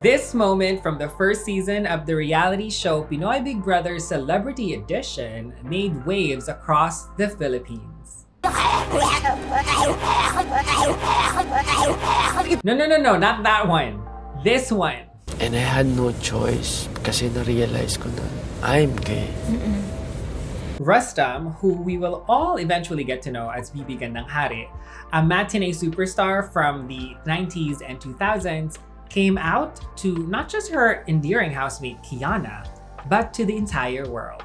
This moment from the first season of the reality show Pinoy Big Brother Celebrity Edition made waves across the Philippines. No, not that one. This one. And I had no choice kasi na-realize ko na I'm gay. Rustom, who we will all eventually get to know as BB Gandanghari, a matinee superstar from the 90s and 2000s, came out to not just her endearing housemate Kiana, but to the entire world.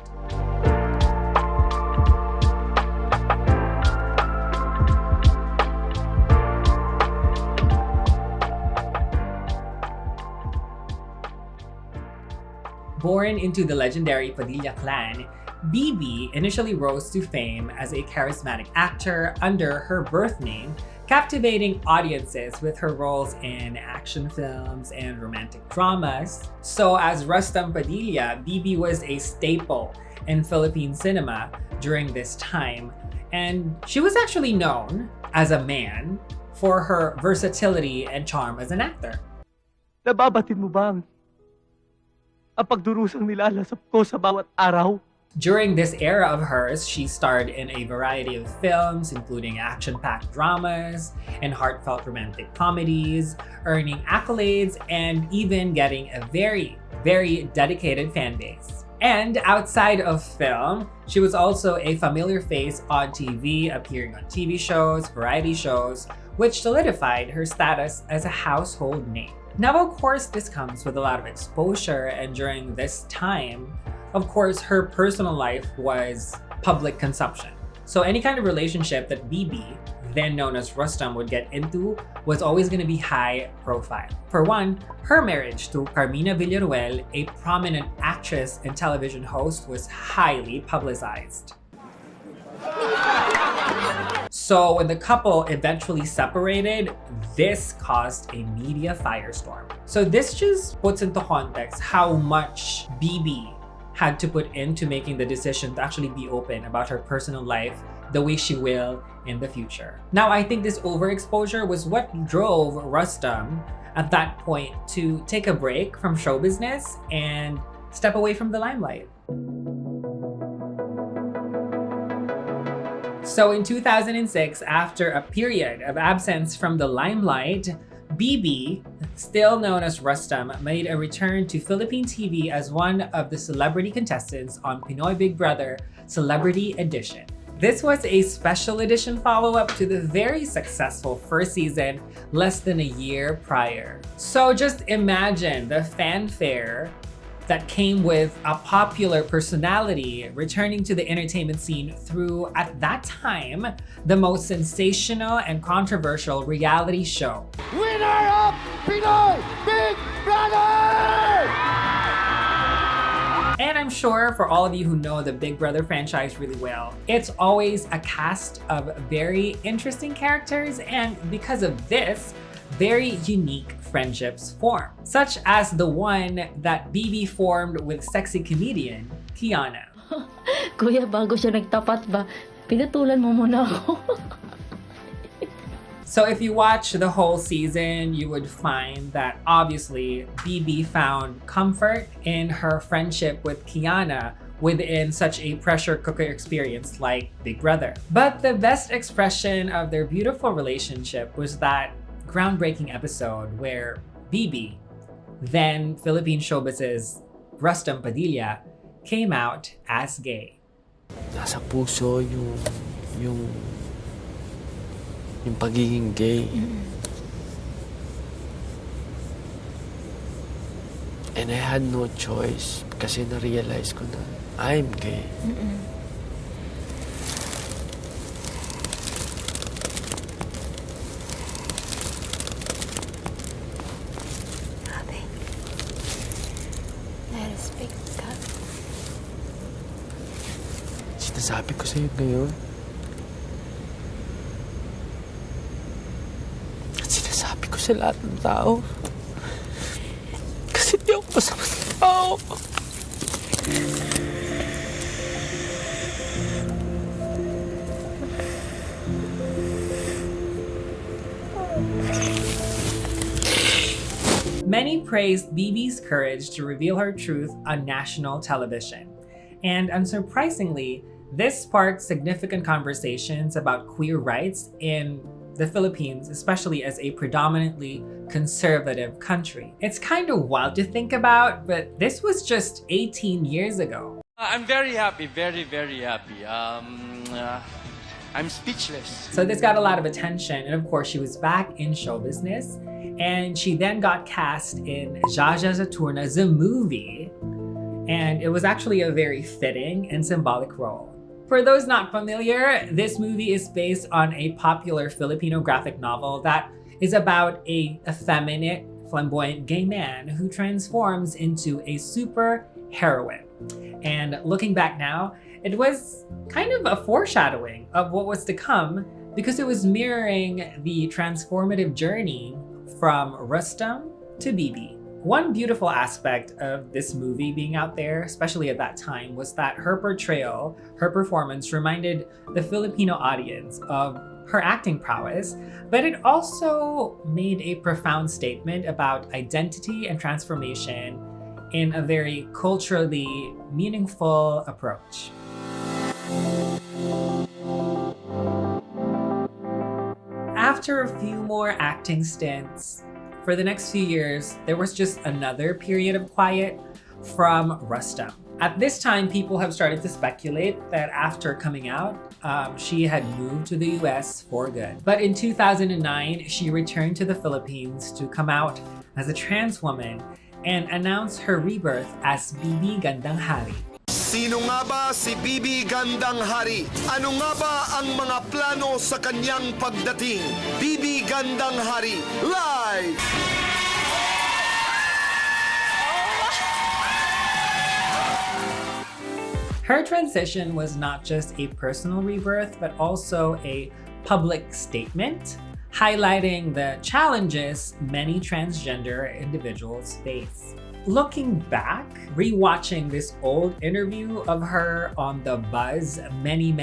Born into the legendary Padilla clan, BB initially rose to fame as a charismatic actor under her birth name, captivating audiences with her roles in action films and romantic dramas. So as Rustom Padilla, BB was a staple in Philippine cinema during this time, and she was actually known as a man for her versatility and charm as an actor. Nababatid mo ba ang pagdurusang nilalasap ko sa bawat araw? During this era of hers, she starred in a variety of films, including action-packed dramas and heartfelt romantic comedies, earning accolades and even getting a very, very dedicated fan base. And outside of film, she was also a familiar face on TV, appearing on TV shows, variety shows, which solidified her status as a household name. Now, of course, this comes with a lot of exposure, and during this time, of course, her personal life was public consumption. So any kind of relationship that BB, then known as Rustom, would get into was always going to be high profile. For one, her marriage to Carmina Villaroel, a prominent actress and television host, was highly publicized. So when the couple eventually separated, this caused a media firestorm. So this just puts into context how much BB had to put into making the decision to actually be open about her personal life the way she will in the future. Now, I think this overexposure was what drove Rustom at that point to take a break from show business and step away from the limelight. So in 2006, after a period of absence from the limelight, BB, still known as Rustom, made a return to Philippine TV as one of the celebrity contestants on Pinoy Big Brother Celebrity Edition. This was a special edition follow-up to the very successful first season less than a year prior. So just imagine the fanfare that came with a popular personality returning to the entertainment scene through, at that time, the most sensational and controversial reality show. Winner of Pinoy Big Brother! And I'm sure for all of you who know the Big Brother franchise really well, it's always a cast of very interesting characters, and because of this, very unique friendships form, such as the one that BB formed with sexy comedian Kiana. Kuya, bago siya nagtapat ba, pinatulan mo muna ako. So if you watch the whole season, you would find that obviously BB found comfort in her friendship with Kiana within such a pressure cooker experience like Big Brother. But the best expression of their beautiful relationship was that groundbreaking episode where BB, then Philippine Showbiz's Rustom Padilla, came out as gay. Nasa puso yung pagiging gay. And I had no choice kasi na-realize ko na I'm gay. Sinasabi ko sa'yo ngayon. At sinasabi ko sa lahat ng tao. Kasi di ako masamang tao. Many praised BB's courage to reveal her truth on national television. And unsurprisingly, this sparked significant conversations about queer rights in the Philippines, especially as a predominantly conservative country. It's kind of wild to think about, but this was just 18 years ago. I'm very happy, very, very happy. I'm speechless. So this got a lot of attention, and of course she was back in show business, and she then got cast in Jaja Zaturna, the movie, and it was actually a very fitting and symbolic role. For those not familiar, this movie is based on a popular Filipino graphic novel that is about a effeminate, flamboyant gay man who transforms into a super heroine. And looking back now, it was kind of a foreshadowing of what was to come because it was mirroring the transformative journey from Rustom to BB. One beautiful aspect of this movie being out there, especially at that time, was that her portrayal, her performance reminded the Filipino audience of her acting prowess, but it also made a profound statement about identity and transformation in a very culturally meaningful approach. After a few more acting stints, for the next few years, there was just another period of quiet from Rustom. At this time, people have started to speculate that after coming out, she had moved to the US for good. But in 2009, she returned to the Philippines to come out as a trans woman and announce her rebirth as BB Gandanghari. Sino nga ba si BB Gandanghari? Ano nga ba ang mga plano sa kanyang pagdating? BB Gandanghari, live! Her transition was not just a personal rebirth, but also a public statement, highlighting the challenges many transgender individuals face. Looking back, rewatching this old interview of her on The Buzz many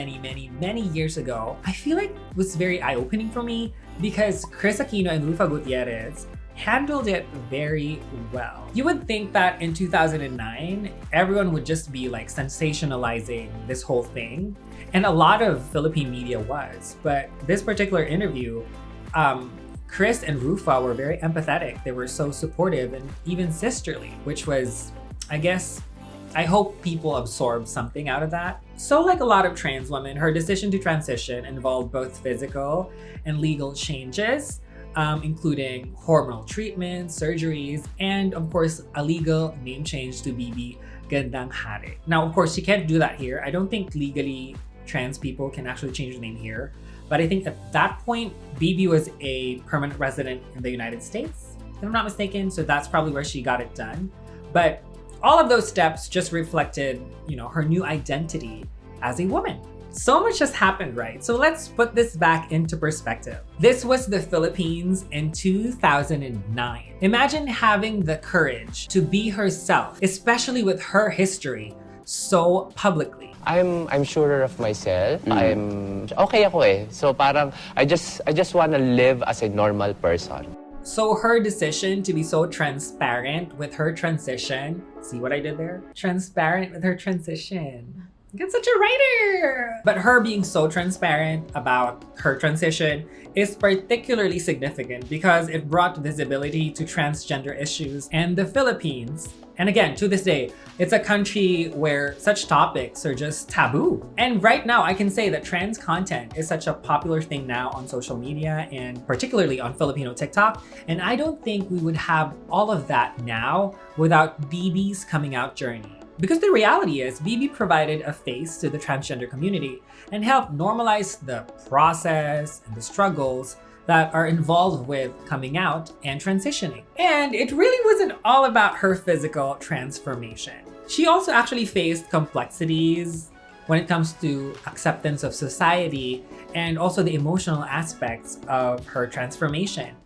years ago, I feel like it was very eye-opening for me because Chris Aquino and Rufa Gutierrez handled it very well. You would think that in 2009, everyone would just be like sensationalizing this whole thing, and a lot of Philippine media was, but this particular interview, Chris and Rufa were very empathetic. They were so supportive and even sisterly, which was, I hope people absorbed something out of that. So like a lot of trans women, her decision to transition involved both physical and legal changes, including hormonal treatments, surgeries, and of course, a legal name change to BB Gandanghari. Now, of course, she can't do that here. I don't think legally trans people can actually change the name here. But I think at that point, BB was a permanent resident in the United States, if I'm not mistaken, so that's probably where she got it done. But all of those steps just reflected, her new identity as a woman. So much has happened, right? So let's put this back into perspective. This was the Philippines in 2009. Imagine having the courage to be herself, especially with her history, so publicly. I'm sure of myself. I'm okay ako eh. So parang I just want to live as a normal person. So her decision to be so transparent with her transition, see what I did there? Transparent with her transition. I'm such a writer! But her being so transparent about her transition is particularly significant because it brought visibility to transgender issues in the Philippines. And again, to this day, it's a country where such topics are just taboo. And right now, I can say that trans content is such a popular thing now on social media and particularly on Filipino TikTok. And I don't think we would have all of that now without BB's coming out journey. Because the reality is, BB provided a face to the transgender community and helped normalize the process and the struggles that are involved with coming out and transitioning. And it really wasn't all about her physical transformation. She also actually faced complexities when it comes to acceptance of society and also the emotional aspects of her transformation.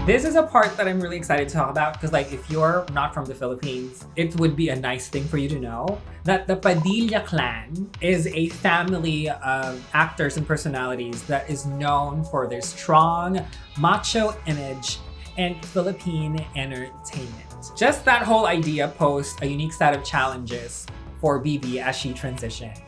This is a part that I'm really excited to talk about because like if you're not from the Philippines, it would be a nice thing for you to know that the Padilla clan is a family of actors and personalities that is known for their strong macho image and Philippine entertainment. Just that whole idea posed a unique set of challenges for BB as she transitioned.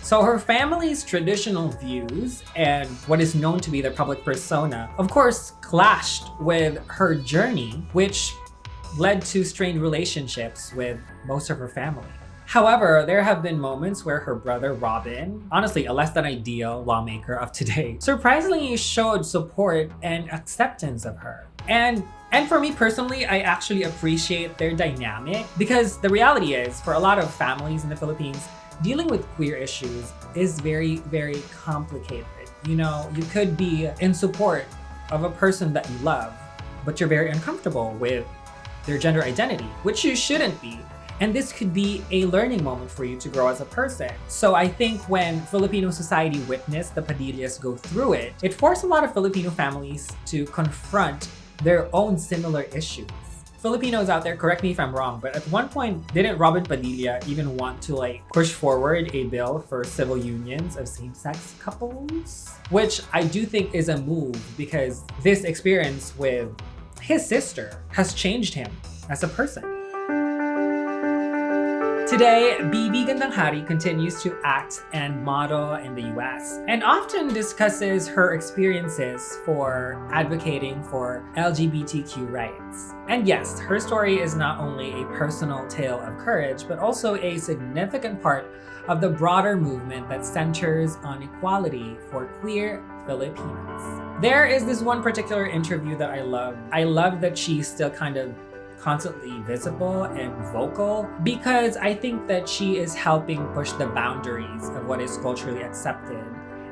So her family's traditional views and what is known to be their public persona, of course, clashed with her journey, which led to strained relationships with most of her family. However, there have been moments where her brother Robin, honestly a less than ideal lawmaker of today, surprisingly showed support and acceptance of her. And for me personally, I actually appreciate their dynamic because the reality is, for a lot of families in the Philippines, dealing with queer issues is very, very complicated. You know, you could be in support of a person that you love, but you're very uncomfortable with their gender identity, which you shouldn't be. And this could be a learning moment for you to grow as a person. So I think when Filipino society witnessed the Padillas go through it, it forced a lot of Filipino families to confront their own similar issues. Filipinos out there, correct me if I'm wrong, but at one point, didn't Robin Padilla even want to like push forward a bill for civil unions of same-sex couples? Which I do think is a move because this experience with his sister has changed him as a person. Today, BB Gandahari continues to act and model in the US and often discusses her experiences for advocating for LGBTQ rights. And yes, her story is not only a personal tale of courage, but also a significant part of the broader movement that centers on equality for queer Filipinos. There is this one particular interview that I love. I love that she's still kind of constantly visible and vocal because I think that she is helping push the boundaries of what is culturally accepted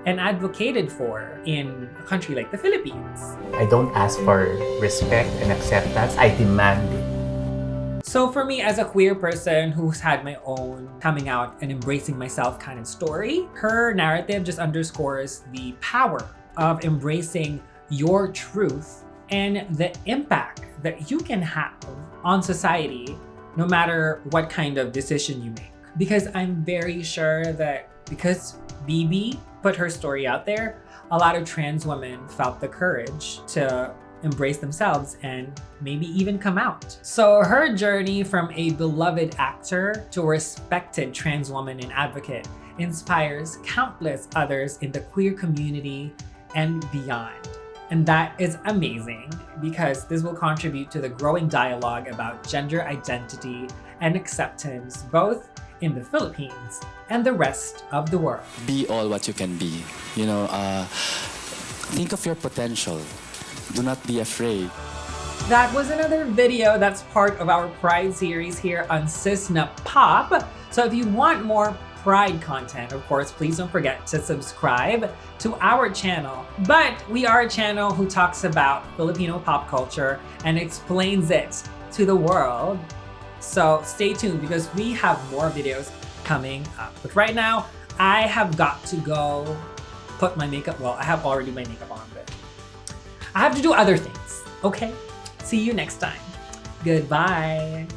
and advocated for in a country like the Philippines. I don't ask for respect and acceptance, I demand it. So for me as a queer person who's had my own coming out and embracing myself kind of story, her narrative just underscores the power of embracing your truth and the impact that you can have on society no matter what kind of decision you make. Because I'm very sure that because BB put her story out there, a lot of trans women felt the courage to embrace themselves and maybe even come out. So her journey from a beloved actor to a respected trans woman and advocate inspires countless others in the queer community and beyond. And that is amazing because this will contribute to the growing dialogue about gender identity and acceptance both in the Philippines and the rest of the world. Be all what you can be. You know, think of your potential. Do not be afraid. That was another video that's part of our Pride series here on SISNE POP. So if you want more Pride content, of course, please don't forget to subscribe to our channel. But we are a channel who talks about Filipino pop culture and explains it to the world. So stay tuned because we have more videos coming up. But right now, I have got to go put my makeup, well, I have already my makeup on, but I have to do other things, okay? See you next time. Goodbye.